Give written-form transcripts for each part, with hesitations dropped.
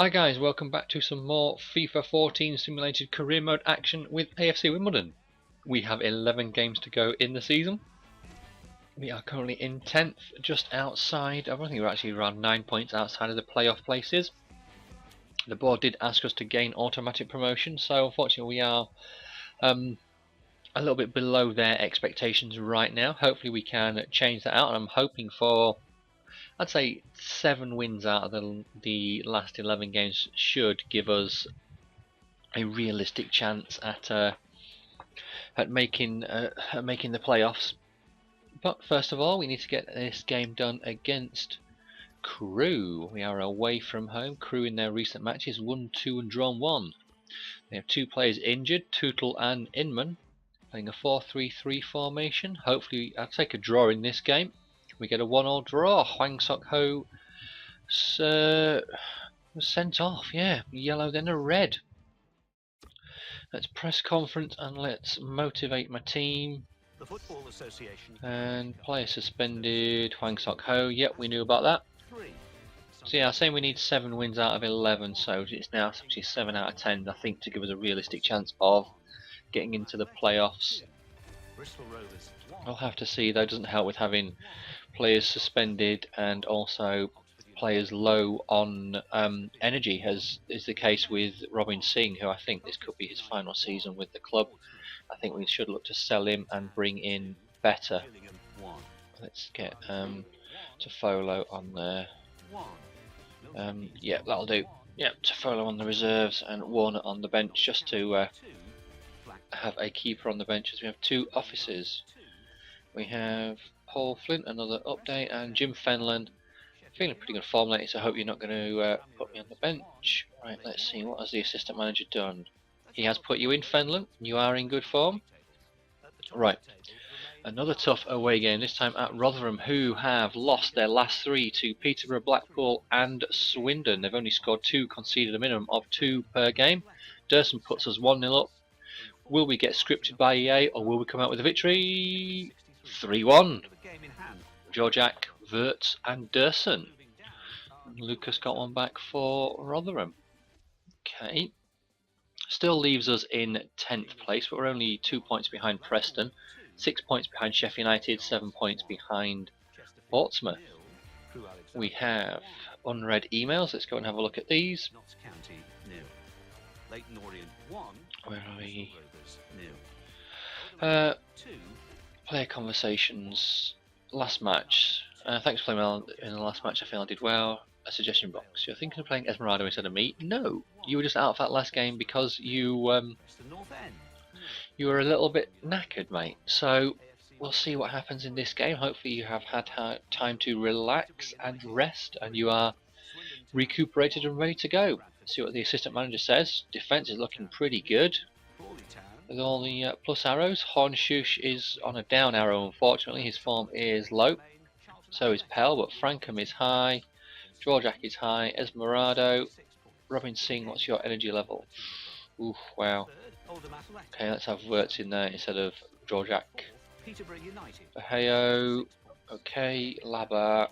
Hi guys, welcome back to some more FIFA 14 simulated career mode action with AFC Wimbledon. We have 11 games to go in the season. We are currently in 10th, just outside, I think we're actually around 9 points outside of the playoff places. The board did ask us to gain automatic promotion, so unfortunately we are a little bit below their expectations right now. Hopefully we can change that out, and I'm hoping for, I'd say 7 wins out of the last 11 games should give us a realistic chance at making the playoffs. But first of all, we need to get this game done against Crew. We are away from home. Crew in their recent matches won 2 and drawn 1. They have 2 players injured, Tootle and Inman, playing a 4-3-3 formation. Hopefully, I'll take a draw in this game. We get a 1-1 draw. Hwang Sok Ho was sent off. Yeah, yellow then a red. Let's press conference and let's motivate my team. The Football Association and player suspended. Hwang Sok Ho. Yep, we knew about that. So yeah, I was saying we need 7 wins out of 11, so it's now actually 7 out of 10, I think, to give us a realistic chance of getting into the playoffs. I'll have to see though. It doesn't help with having players suspended and also players low on energy, as is the case with Robin Singh, who I think this could be his final season with the club. I think we should look to sell him and bring in better. Let's get Tofolo on there. Yeah, that'll do. Yep, Tofolo on the reserves and Warner on the bench, just to have a keeper on the bench, as we have 2 officers. We have Paul Flint, another update, and Jim Fenlon. Feeling pretty good form lately, so I hope you're not going to put me on the bench. Right, let's see, what has the assistant manager done? He has put you in, Fenlon. You are in good form. Right, another tough away game, this time at Rotherham, who have lost their last 3 to Peterborough, Blackpool and Swindon. They've only scored 2, conceded a minimum of 2 per game. Durson puts us 1-0 up. Will we get scripted by EA, or will we come out with a victory? 3-1. Georgiak, Wirtz and Durson. Lucas got one back for Rotherham. Okay. Still leaves us in 10th place, but we're only 2 points behind Preston, 6 points behind Sheffield United, 7 points behind Portsmouth. We have unread emails. Let's go and have a look at these. Where are we? Player conversations. Last match. Thanks for playing well in the last match. I feel I did well. A suggestion box. You're thinking of playing Esmeralda instead of me? No, you were just out of that last game because you were a little bit knackered, mate. So we'll see what happens in this game. Hopefully you have had time to relax and rest, and you are recuperated and ready to go. See what the assistant manager says. Defense is looking pretty good with all the plus arrows. Hornshush is on a down arrow, unfortunately. His form is low. So is Pell, but Frankham is high. Georgiak is high. Esmeralda. Robin Singh, what's your energy level? Ooh, wow. Okay, let's have Wirtz in there instead of Georgiak. Baheo. Okay, Laba.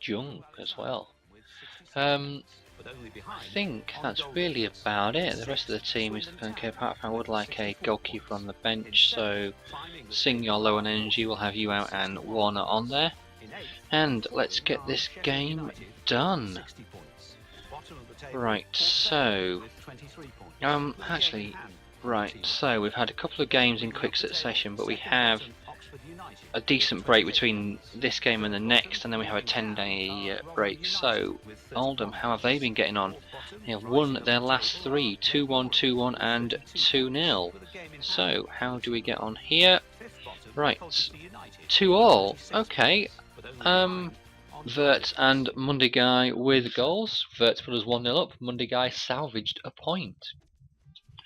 Jung as well. I think that's really about it. The rest of the team is okay, apart from I would like a goalkeeper on the bench, so Singh, you're low on energy, we'll have you out and Warner on there. And let's get this game done. Right, so so we've had a couple of games in quick succession, but we have a decent break between this game and the next, and then we have a 10-day break. So Oldham, how have they been getting on? They have won their last 3, 2-1, 2-1 and 2-0. So how do we get on here? Right, 2-all. Okay. Vert and Mundigai with goals. Vert put us 1-0 up. Mundigai salvaged a point.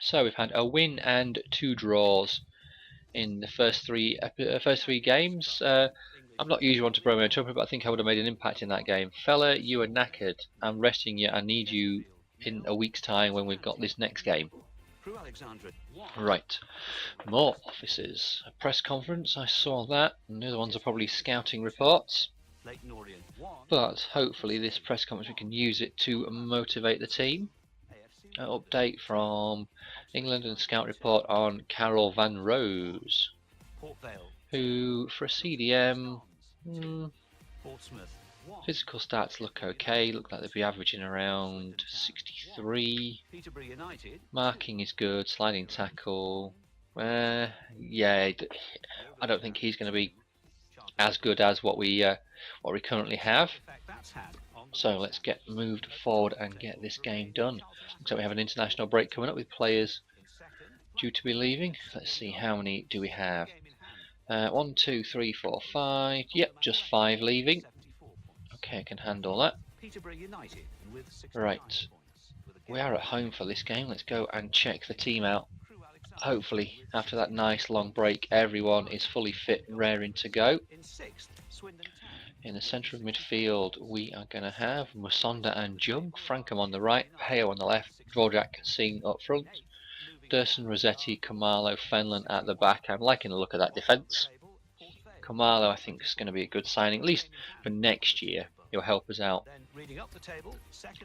So we've had a win and 2 draws in the first three games. I'm not usually one to promo trumpet, but I think I would have made an impact in that game. Fella, you are knackered. I'm resting you. I need you in a week's time when we've got this next game. Right, more officers. A press conference, I saw that. And the other ones are probably scouting reports. Leighton Orient 1. but hopefully this press conference we can use it to motivate the team. An update from England and scout report on Carol Van Rose, Port Vale. who for a CDM, Portsmouth 1. physical stats look okay, look like they'll be averaging around 63. Peterborough United. Marking is good, sliding tackle, yeah, I don't think he's going to be as good as what we currently have. So let's get moved forward and get this game done. Looks like we have an international break coming up with players due to be leaving. Let's see, how many do we have? 1, 2, 3, 4, 5. Yep, just 5 leaving. Okay, I can handle that. Right, we are at home for this game. Let's go and check the team out. Hopefully, after that nice long break, everyone is fully fit and raring to go. In the centre of midfield, we are going to have Musonda and Jung, Frankham on the right, Heo on the left, Dvorak Singh up front, Dursun, Rossetti, Kamalo, Fenlon at the back. I'm liking the look of that defence. Kamalo, I think, is going to be a good signing, at least for next year. He'll help us out.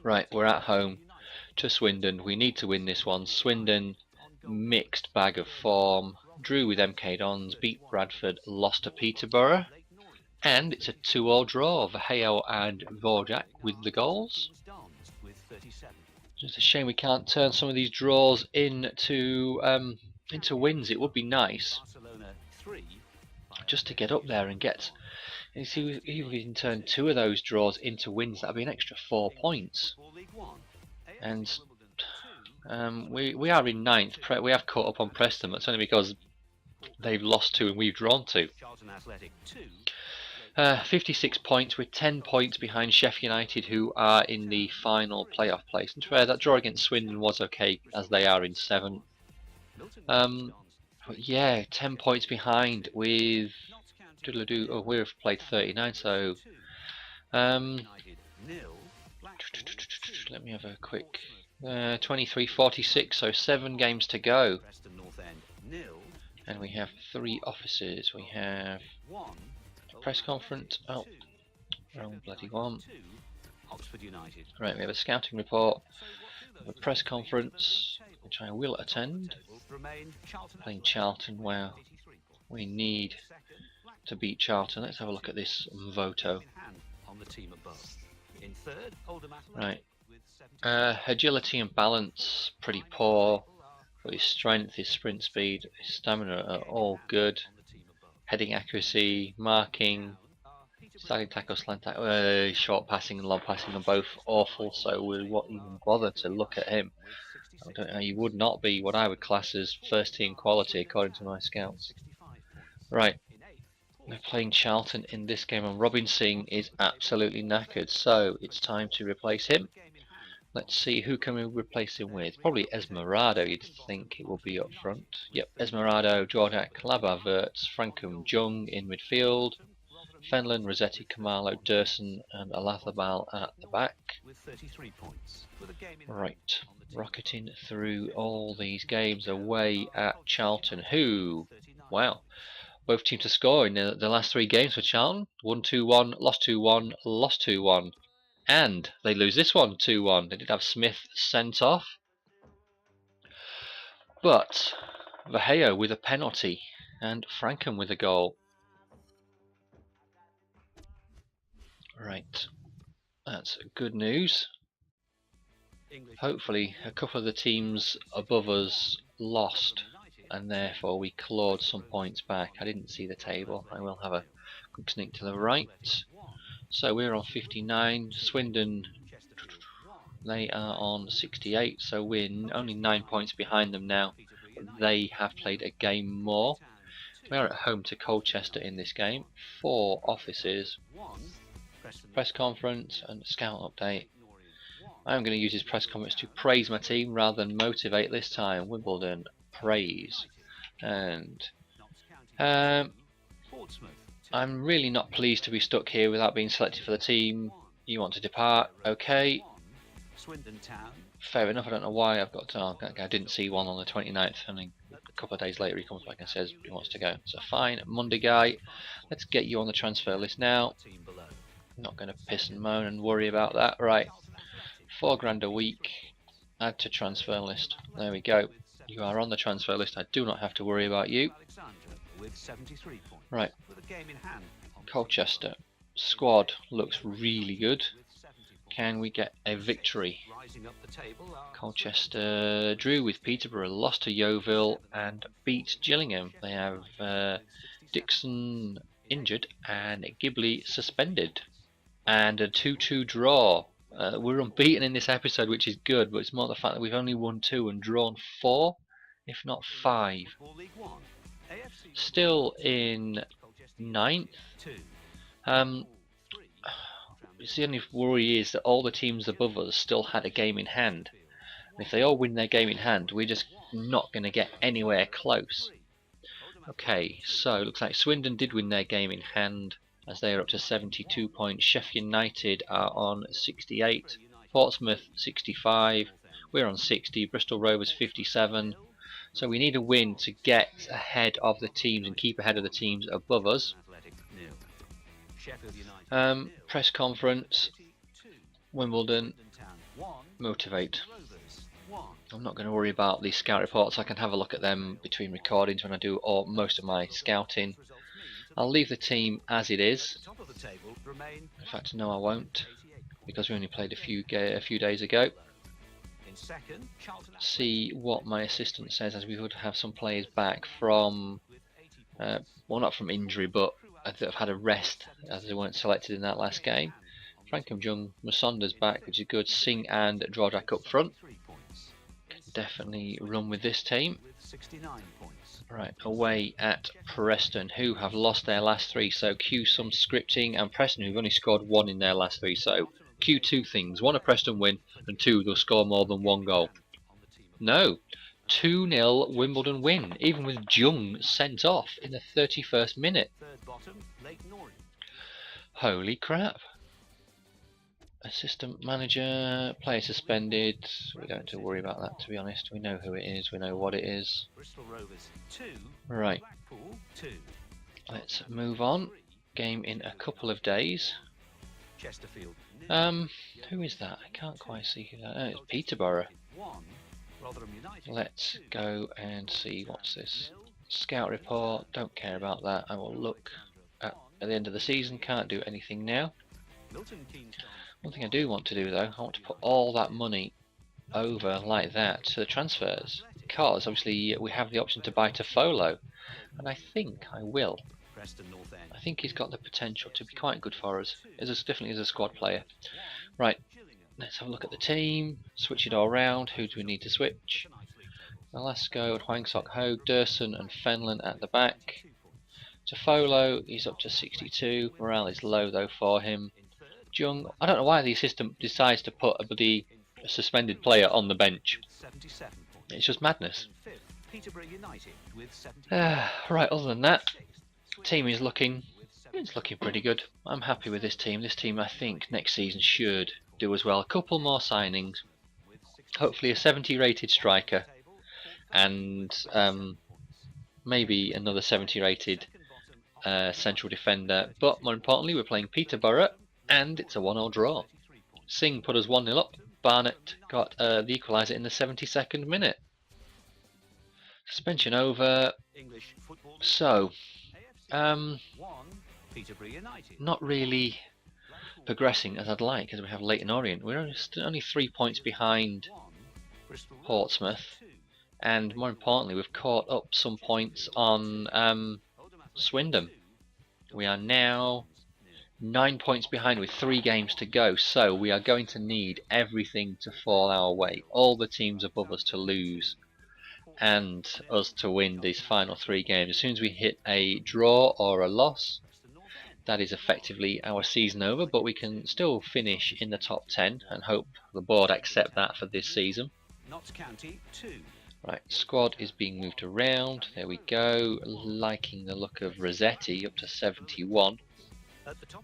Right, we're at home to Swindon. We need to win this one. Swindon, mixed bag of form. Drew with MK Dons, beat Bradford, lost to Peterborough. And it's a 2-2 draw. Vaheo and Dvorak with the goals. It's a shame we can't turn some of these draws into wins. It would be nice just to get up there and get. You see, if we can turn 2 of those draws into wins, that'd be an extra 4 points. And we are in 9th. We have caught up on Preston, but it's only because they've lost 2 and we've drawn 2. 56 points. We're 10 points behind Sheffield United, who are in the final playoff place. And fair, that draw against Swindon was okay, as they are in 7th. But yeah, 10 points behind with oh, we've played 39, so let me have a quick 23-46, so 7 games to go. And we have 3 offices. We have a press conference. Oh, wrong bloody one. Right, we have a scouting report, a press conference, which I will attend. Playing Charlton. Wow, we need to beat Charlton. Let's have a look at this Voto. Right, agility and balance pretty poor, but his strength, his sprint speed, his stamina are all good. Heading accuracy, marking, sliding tackle, slant tackle, short passing and long passing are both awful, so we won't even bother to look at him. I don't know, he would not be what I would class as first team quality according to my scouts. Right, we're playing Charlton in this game and Robin Singh is absolutely knackered, so it's time to replace him. Let's see, who can we replace him with? Probably Esmerado, you'd think it will be up front. Yep, Esmerado, Jordak, Labar, Verts, Frankham, Jung in midfield, Fenlon, Rossetti, Kamalo, Dursun and Alathabal at the back. Right, rocketing through all these games away at Charlton, who, wow, both teams to score in the last 3 games for Charlton. 1-2-1, lost 2-1, lost 2-1. And they lose this one 2-1. They did have Smith sent off, but Vaheo with a penalty and Frankham with a goal. Right, that's good news. Hopefully a couple of the teams above us lost and therefore we clawed some points back. I didn't see the table. I will have a quick sneak to the right. So we're on 59, Swindon, they are on 68, so we're only 9 points behind them now. They have played a game more. We are at home to Colchester in this game. 4 offices, press conference and scout update. I'm going to use this press conference to praise my team rather than motivate this time. Wimbledon, praise. And I'm really not pleased to be stuck here without being selected for the team. You want to depart? Okay. Fair enough. I don't know why I've got to. I didn't see one on the 29th, and a couple of days later he comes back and says he wants to go. So fine, Monday guy. Let's get you on the transfer list now. Not going to piss and moan and worry about that. Right, £4 a week. Add to transfer list. There we go. You are on the transfer list. I do not have to worry about you. Right, Colchester. Squad looks really good. Can we get a victory? Colchester drew with Peterborough, lost to Yeovil and beat Gillingham. They have Dixon injured and Ghibli suspended. And a 2-2 draw. We're unbeaten in this episode, which is good, but it's more the fact that we've only won 2 and drawn 4, if not 5. Still in 9th. The only worry is that all the teams above us still had a game in hand. And if they all win their game in hand, we're just not going to get anywhere close. Okay, so it looks like Swindon did win their game in hand, as they are up to 72 points. Sheffield United are on 68, Portsmouth 65, we're on 60, Bristol Rovers 57. So we need a win to get ahead of the teams and keep ahead of the teams above us. Press conference, Wimbledon, motivate. I'm not going to worry about these scout reports. I can have a look at them between recordings when I do most of my scouting. I'll leave the team as it is. In fact, no, I won't, because we only played a few days ago. See what my assistant says, as we would have some players back from, well, not from injury, but that have had a rest, as they weren't selected in that last game. Frankham Jung Musonda's back, which is good. Singh and Drodrak up front. Can definitely run with this team. Right, away at Preston, who have lost their last 3, so cue some scripting, and Preston, who've only scored 1 in their last 3, so cue 2 things. 1, a Preston win, and 2, they'll score more than 1 goal. No, 2-0 Wimbledon win, even with Jung sent off in the 31st minute. Holy crap. Assistant manager, player suspended. We don't have to worry about that, to be honest. We know who it is, we know what it is. Right, let's move on. Game in a couple of days. Who is that? I can't quite see who that is. It's Peterborough. Let's go and see what's this. Scout report, don't care about that. I will look at the end of the season, can't do anything now. One thing I do want to do though, I want to put all that money over like that to the transfers, because obviously we have the option to buy Tofolo, and I think I will. I think he's got the potential to be quite good for us, definitely as a squad player. Right, let's have a look at the team, switch it all around. Who do we need to switch? Velasco, Hwang Sok Ho, Durson and Fenlon at the back. Tofolo, he's up to 62, morale is low though for him. Jung, I don't know why the assistant decides to put a bloody suspended player on the bench. It's just madness. Right, other than that, team is looking pretty good. I'm happy with this team. This team, I think, next season should do as well. A couple more signings. Hopefully a 70 rated striker. And maybe another 70 rated central defender. But more importantly, we're playing Peterborough. And it's a 1-1 draw. Singh put us 1-0 up. Barnett got the equaliser in the 72nd minute. Suspension over. So, not really progressing as I'd like, as we have Leyton Orient. We're only 3 points behind Portsmouth, and more importantly, we've caught up some points on Swindon. We are now 9 points behind with 3 games to go, so we are going to need everything to fall our way. All the teams above us to lose, and us to win these final 3 games. As soon as we hit a draw or a loss, that is effectively our season over, but we can still finish in the top 10 and hope the board accept that for this season. Right, squad is being moved around. There we go. Liking the look of Rossetti up to 71.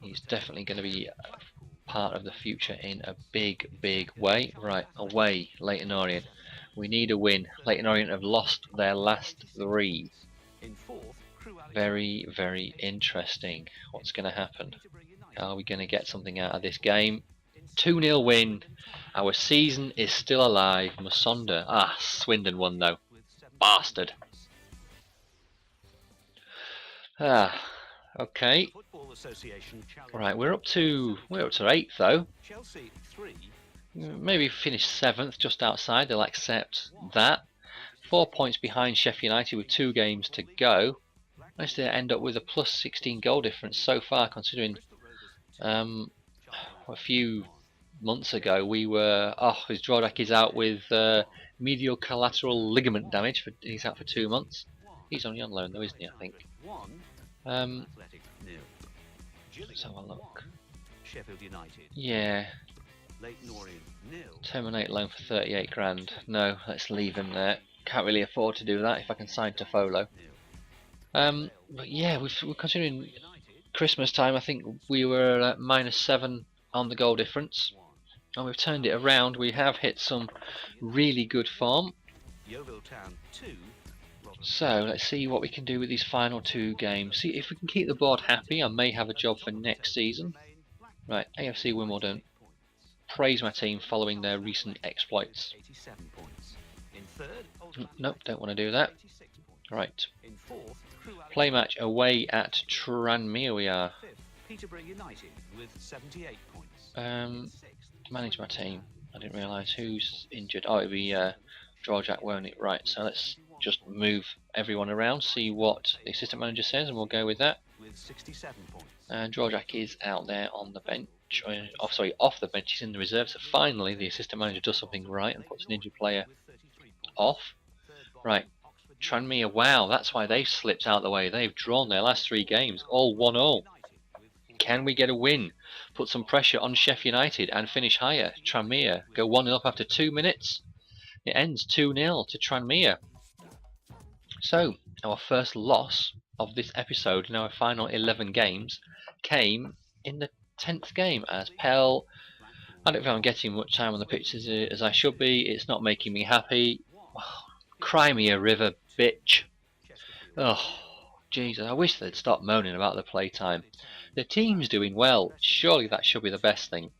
He's definitely going to be part of the future in a big way. Right, away Leyton Orient. We need a win. Leyton Orient have lost their last 3. Very interesting what's going to happen. Are we going to get something out of this game? 2-0 win. Our season is still alive. Musonda. Ah, Swindon won though. Bastard. Ah, okay. Right, we're up to 8th though. Maybe finish 7th, just outside. They'll accept that. 4 points behind Sheffield United with 2 games to go. Managed to end up with a plus 16 goal difference so far, considering a few months ago we were his Drawback is out with medial collateral ligament damage. He's out for 2 months. He's only on loan though, isn't he? I think. Let's have a look. Yeah. Terminate loan for 38 grand. No, let's leave him there. Can't really afford to do that if I can sign Tofolo. But yeah, we're considering Christmas time. I think we were at -7 on the goal difference, and we've turned it around. We have hit some really good form. So let's see what we can do with these final 2 games. See if we can keep the board happy. I may have a job for next season. Right, AFC Wimbledon. Praise my team following their recent exploits. Nope, don't want to do that. Right. Play match away at Tranmere we are. Manage my team. I didn't realise who's injured. Oh, it'll be Drawjack, won't it? Right, so let's just move everyone around, see what the assistant manager says, and we'll go with that. And Drawjack is out there on the bench. Off the bench. He's in the reserve. So finally, the assistant manager does something right and puts an injured player off. Right, Tranmere. Wow, that's why they've slipped out the way. They've drawn their last 3 games, all 1-1. Can we get a win? Put some pressure on Sheffield United and finish higher. Tranmere go 1-0 up after 2 minutes. It ends 2-0 to Tranmere. So our first loss of this episode in our final 11 games came in the 10th game as Pell. I don't think I'm getting much time on the pitch as I should be. It's not making me happy. Cry me a river, bitch. Oh, Jesus, I wish they'd stop moaning about the playtime. The team's doing well. Surely that should be the best thing.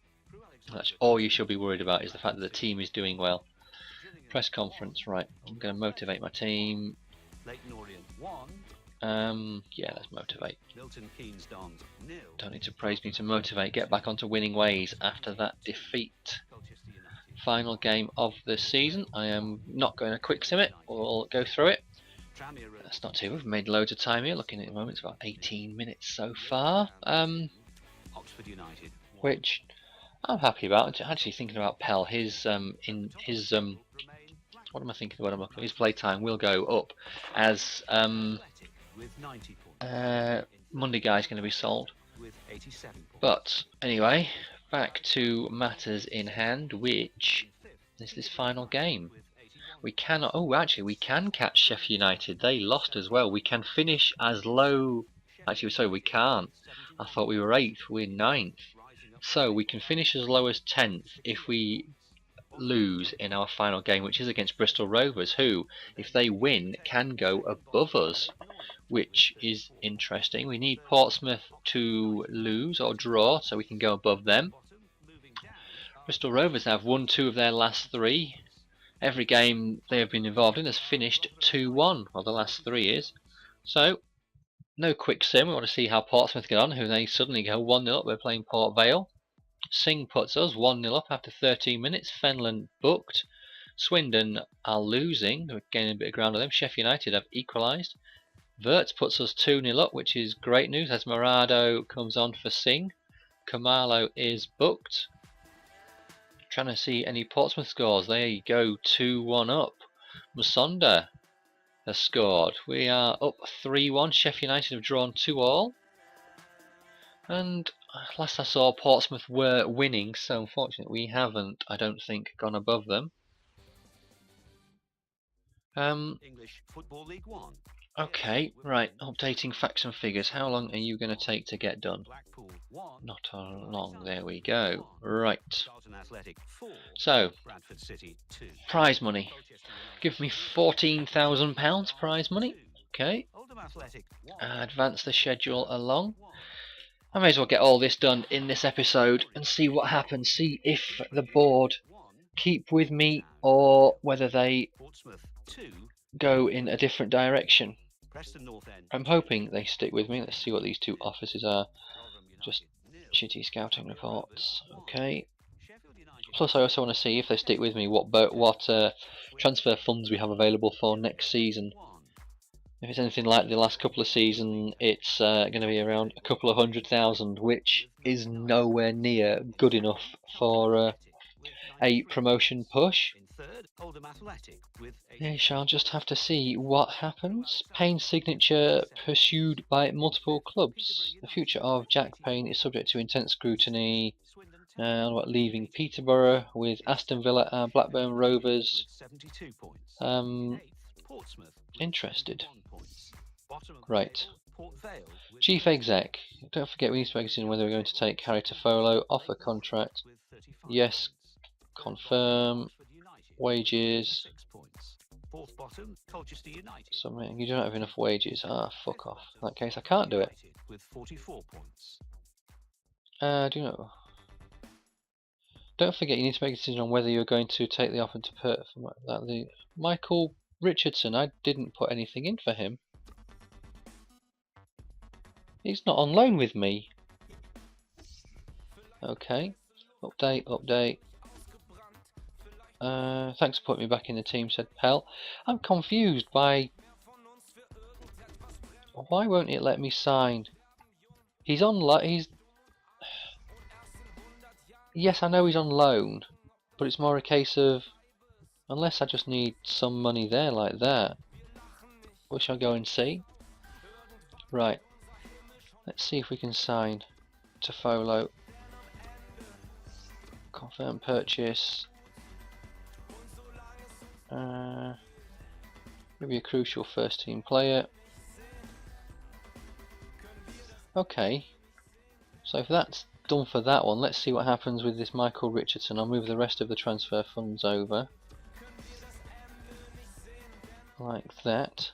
That's all you should be worried about, is the fact that the team is doing well. Press conference, right. I'm going to motivate my team. Yeah, let's motivate. Don't need to praise me to motivate. Get back onto winning ways after that defeat. Final game of the season. I am not going to quick sim it. We'll go through it. That's not too. We've made loads of time here. Looking at the moment, it's about 18 minutes so far. Which I'm happy about. Actually thinking about Pell. His what am I thinking about? His playtime will go up as Monday Guy's going to be sold. But anyway, back to matters in hand, which is this final game. We cannot. Oh, actually, we can catch Sheffield United. They lost as well. We can finish as low. Actually, sorry, we can't. I thought we were 8th. We're 9th. So we can finish as low as 10th if we lose in our final game, which is against Bristol Rovers, who, if they win, can go above us, which is interesting. We need Portsmouth to lose or draw so we can go above them. Bristol Rovers have won 2 of their last 3. Every game they have been involved in has finished 2-1. Well, the last 3 is. So, no quick sim. We want to see how Portsmouth get on, who they suddenly go 1-0 up. We're playing Port Vale. Singh puts us 1-0 up after 13 minutes. Fenland booked. Swindon are losing. We're gaining a bit of ground on them. Sheffield United have equalised. Wirtz puts us 2-0 up, which is great news as Morado comes on for Singh. Kamalo is booked. Trying to see any Portsmouth scores. They go 2-1 up. Musonda has scored. We are up 3-1. Sheffield United have drawn 2-2. And last I saw, Portsmouth were winning, so unfortunately we haven't, I don't think, gone above them. English Football League 1. Okay, right, updating facts and figures. How long are you going to take to get done? Not long, there we go. Right. So, prize money. Give me £14,000 prize money. Okay. Advance the schedule along. I may as well get all this done in this episode and see what happens. See if the board keep with me or whether they go in a different direction. I'm hoping they stick with me. Let's see what these two offices are. Just shitty scouting reports. Okay. Plus, I also want to see if they stick with me what transfer funds we have available for next season. If it's anything like the last couple of seasons, it's going to be around a couple of 100,000, which is nowhere near good enough for a promotion push. We shall just have to see what happens. Payne's signature pursued by multiple clubs. The future of Jack Payne is subject to intense scrutiny. About leaving Peterborough with Aston Villa and Blackburn Rovers. Interested. Right. Chief Exec. Don't forget we need to focus on whether we're going to take Harry Toffolo. Offer contract. Yes. Confirm. Wages. Something. You don't have enough wages. Ah, fuck off. In that case, I can't do it. Do you know? Don't forget, you need to make a decision on whether you're going to take the offer to put the Michael Richardson. I didn't put anything in for him. He's not on loan with me. Okay. Update. Thanks for putting me back in the team, said Pell. I'm confused by... Why won't it let me sign? He's on loan. Yes, I know he's on loan, but it's more a case of... Unless I just need some money there like that. We shall go and see. Right. Let's see if we can sign Toffolo. Confirm purchase. Maybe a crucial first team player. Okay. So if that's done for that one, let's see what happens with this Michael Richardson. I'll move the rest of the transfer funds over. Like that.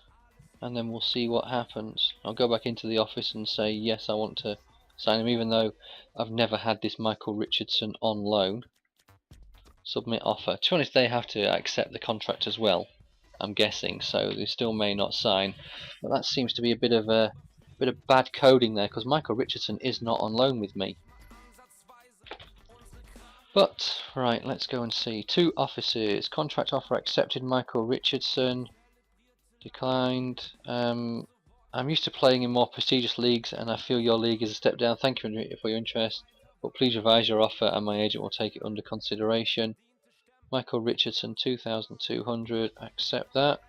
And then we'll see what happens. I'll go back into the office and say yes, I want to sign him, even though I've never had this Michael Richardson on loan. Submit offer. To be honest, they have to accept the contract as well, I'm guessing, so they still may not sign. But that seems to be a bit of bad coding there, because Michael Richardson is not on loan with me. But right, let's go and see. Two offices. Contract offer accepted. Michael Richardson. Declined. I'm used to playing in more prestigious leagues, and I feel your league is a step down. Thank you for your interest, but please revise your offer and my agent will take it under consideration. Michael Richardson, 2,200. Accept that.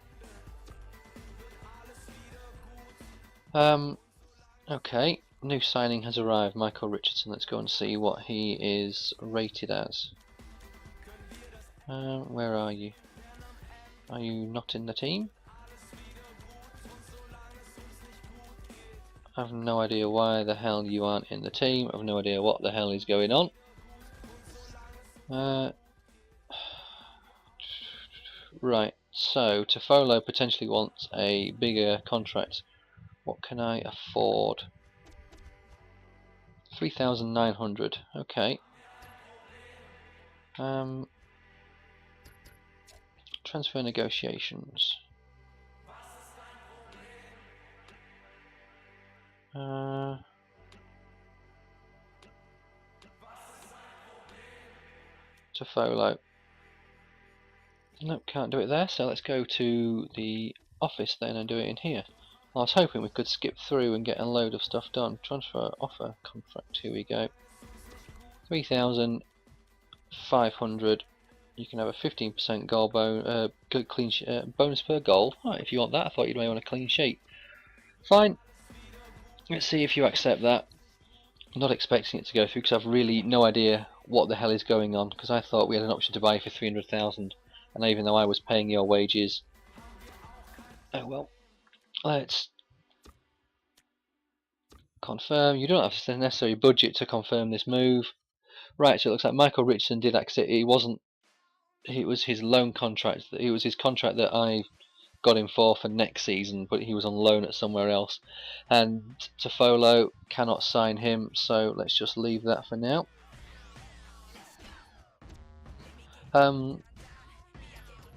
Okay, new signing has arrived. Michael Richardson. Let's go and see what he is rated as. Where are you? Are you not in the team? I have no idea why the hell you aren't in the team. I have no idea what the hell is going on. Right, so Toffolo potentially wants a bigger contract. What can I afford? 3,900. Okay. Transfer negotiations. Toffolo. Nope, can't do it there, so let's go to the office then and do it in here. I was hoping we could skip through and get a load of stuff done. Transfer offer contract, here we go. 3,500. You can have a 15% goal bonus per goal. Right, if you want that, I thought you may want a clean sheet. Fine. Let's see if you accept that. I'm not expecting it to go through because I've really no idea what the hell is going on, because I thought we had an option to buy for 300,000, and even though I was paying your wages, oh well. Let's confirm. You don't have the necessary budget to confirm this move. Right, so it looks like Michael Richardson did accept. It was his loan contract. It was his contract that I got him for next season, but he was on loan at somewhere else. And Toffolo, cannot sign him, so let's just leave that for now.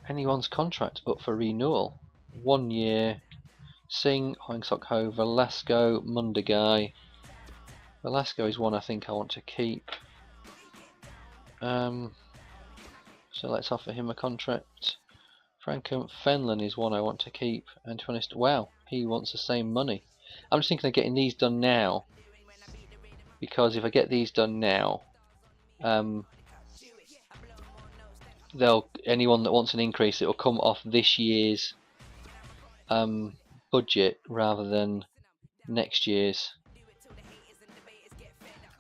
Anyone's contract up for renewal? 1 year. Singh, Hoingsok Ho, Velasco, Mundagai. Velasco is one I think I want to keep. So let's offer him a contract. Frankham Fenlon is one I want to keep, and to be honest, wow, he wants the same money. I'm just thinking of getting these done now, because if I get these done now, anyone that wants an increase, it will come off this year's budget rather than next year's.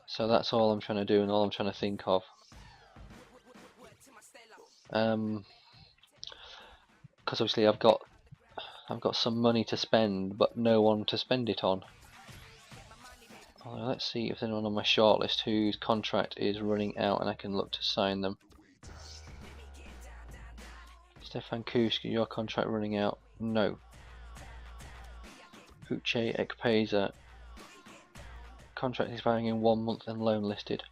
So that's all I'm trying to do and all I'm trying to think of. Because obviously I've got some money to spend, but no one to spend it on. Let's see if there's anyone on my shortlist whose contract is running out and I can look to sign them. Stefan Kuski, your contract running out? No. Uche Ekpeza, contract expiring in 1 month and loan listed.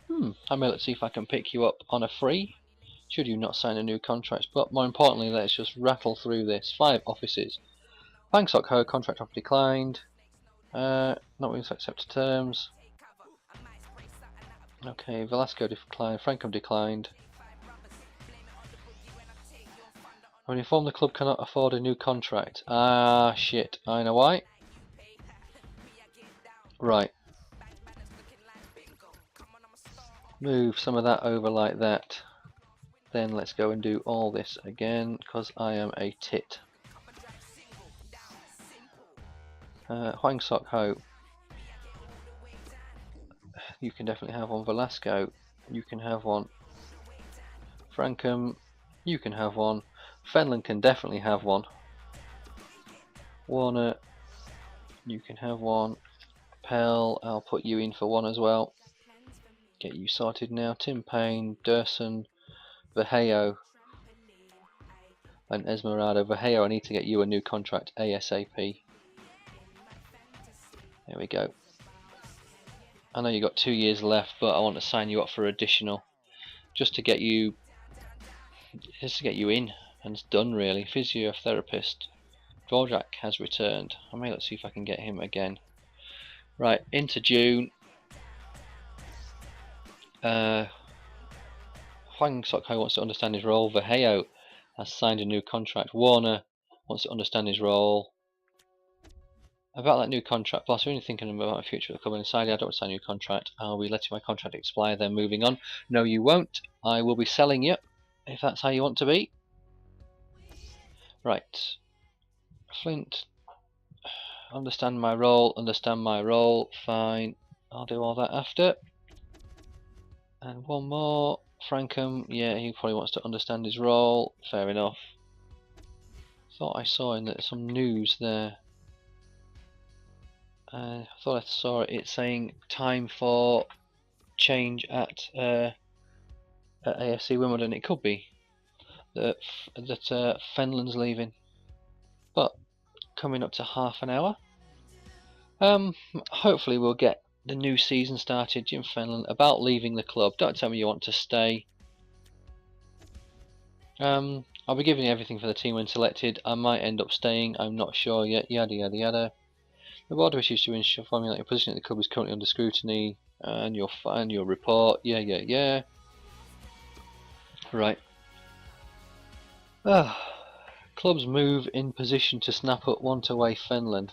I may let's see if I can pick you up on a free, should you not sign a new contract. But more importantly, let's just rattle through this. 5 offices. Hoingsok Ho, contract offer declined. Not willing to accept terms. Okay, Velasco declined. Frankham declined. When informed the club cannot afford a new contract. Ah, shit. I know why. Right. Move some of that over like that. Then let's go and do all this again, because I am a tit. Hoingsok Ho. You can definitely have one. Velasco. You can have one. Frankham. You can have one. Fenlon can definitely have one. Warner. You can have one. Pell. I'll put you in for one as well. Get you sorted now. Tim Payne. Durson. Verheyo. And Esmeralda. Verheyo, I need to get you a new contract ASAP. There we go. I know you got 2 years left, but I want to sign you up for additional, just to get you in, and it's done really. Physiotherapist. Dvorak has returned. Let's see if I can get him again. Right, into June. Hwang Sok-ho wants to understand his role. Verheyo has signed a new contract. Warner wants to understand his role. About that new contract, boss, we're only thinking about my future at the club and decided I don't want to sign a new contract. I'll be letting my contract expire, then moving on. No, you won't. I will be selling you, if that's how you want to be. Right. Flint. Understand my role, fine. I'll do all that after. And one more. Frankham, yeah, he probably wants to understand his role. Fair enough. Thought I saw in some news there. I thought I saw it saying time for change at AFC Wimbledon. It could be that Fenlon's leaving, but coming up to half an hour. Hopefully we'll get the new season started. Jim Fenlon about leaving the club. Don't tell me you want to stay. I'll be giving everything for the team when selected. I might end up staying. I'm not sure yet. Yada yada yada. The board wishes to ensure that your position at the club is currently under scrutiny, and your report. Yeah. Right. Clubs move in position to snap up want away Fenlon.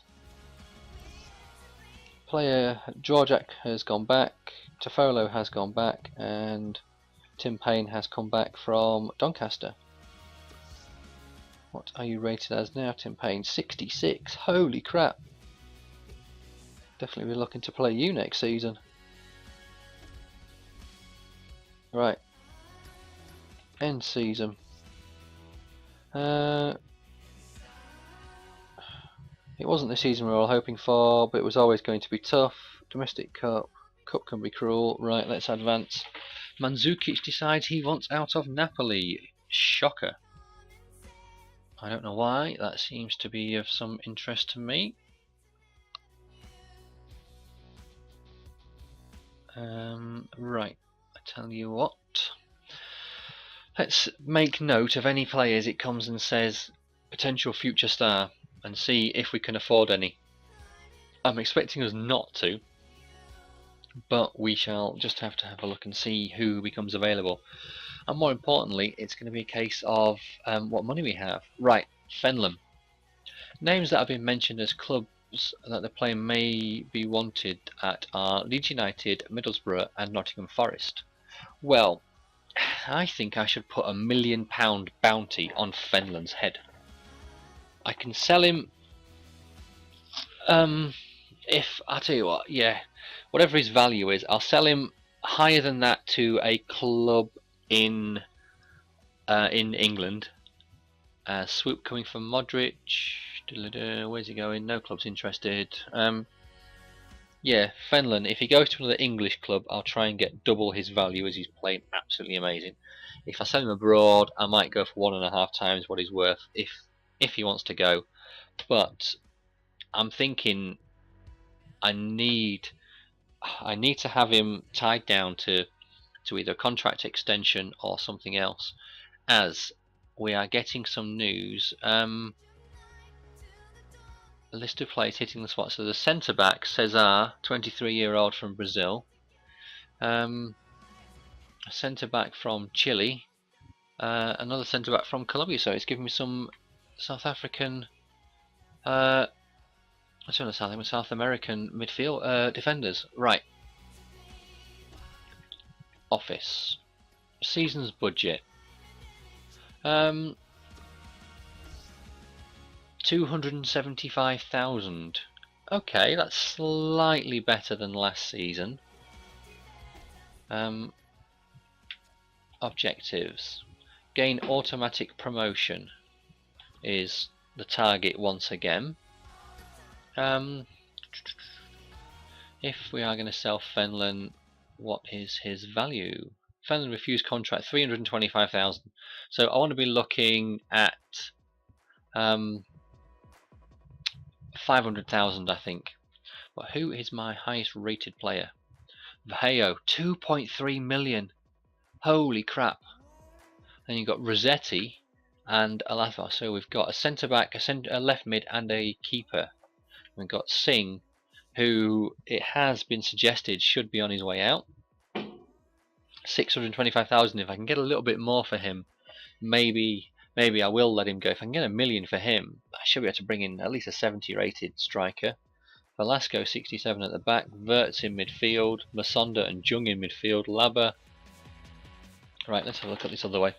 Player Dvorak has gone back. Toffolo has gone back, and Tim Payne has come back from Doncaster. What are you rated as now, Tim Payne? 66. Holy crap. Definitely be looking to play you next season. Right. End season. It wasn't the season we were all hoping for, but it was always going to be tough. Domestic Cup. Cup can be cruel. Right, let's advance. Mandzukic decides he wants out of Napoli. Shocker. I don't know why, that seems to be of some interest to me. Right, I tell you what. Let's make note of any players it comes and says potential future star and see if we can afford any. I'm expecting us not to, but we shall just have to have a look and see who becomes available. And more importantly, it's going to be a case of what money we have. Right, Fenland. Names that have been mentioned as clubs that the player may be wanted at are Leeds United, Middlesbrough and Nottingham Forest. Well, I think I should put £1 million bounty on Fenland's head. I can sell him, if, I'll tell you what, yeah, whatever his value is, I'll sell him higher than that to a club in England. Swoop coming from Modric. Where's he going? No club's interested. Yeah, Fenland. If he goes to another English club, I'll try and get double his value as he's playing absolutely amazing. If I sell him abroad, I might go for 1.5 times what he's worth if he wants to go. But I'm thinking I need to have him tied down to either a contract extension or something else, as we are getting some news. A list of players hitting the spot. So the centre back Cesar, 23-year-old from Brazil. A centre back from Chile. Another centre back from Colombia. So it's giving me some South African. South American midfield defenders. Right. Office. Season's budget. 275,000. Okay, that's slightly better than last season. Objectives. Gain automatic promotion is the target once again. If we are going to sell Fenland, what is his value? Fenland refused contract, 325,000. So I want to be looking at 500,000, I think. But who is my highest rated player? Vallejo, 2.3 million. Holy crap. Then you've got Rossetti and Alafa. So we've got a centre back, a left mid, and a keeper. We've got Singh, who it has been suggested should be on his way out. 625,000. If I can get a little bit more for him, maybe I will let him go. If I can get $1 million for him, I should be able to bring in at least a 70 rated striker. Velasco 67 at the back, Wirtz in midfield, Masonda and Jung in midfield, Laba. Right, let's have a look at this other way.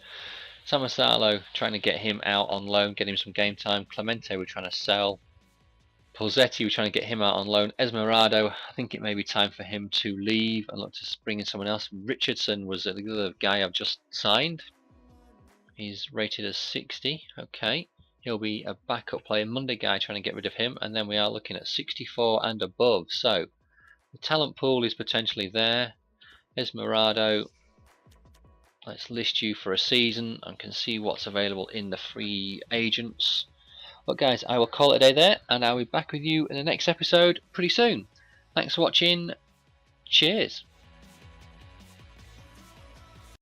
Samasalo, trying to get him out on loan, get him some game time. Clemente we're trying to sell. Polzetti, we're trying to get him out on loan. Esmerado, I think it may be time for him to leave and look to bring in someone else. Richardson was the other guy I've just signed. He's rated as 60. Okay, he'll be a backup player. Monday guy, trying to get rid of him. And then we are looking at 64 and above. So the talent pool is potentially there. Esmerado, let's list you for a season and can see what's available in the free agents. But guys, I will call it a day there, and I'll be back with you in the next episode pretty soon. Thanks for watching. Cheers.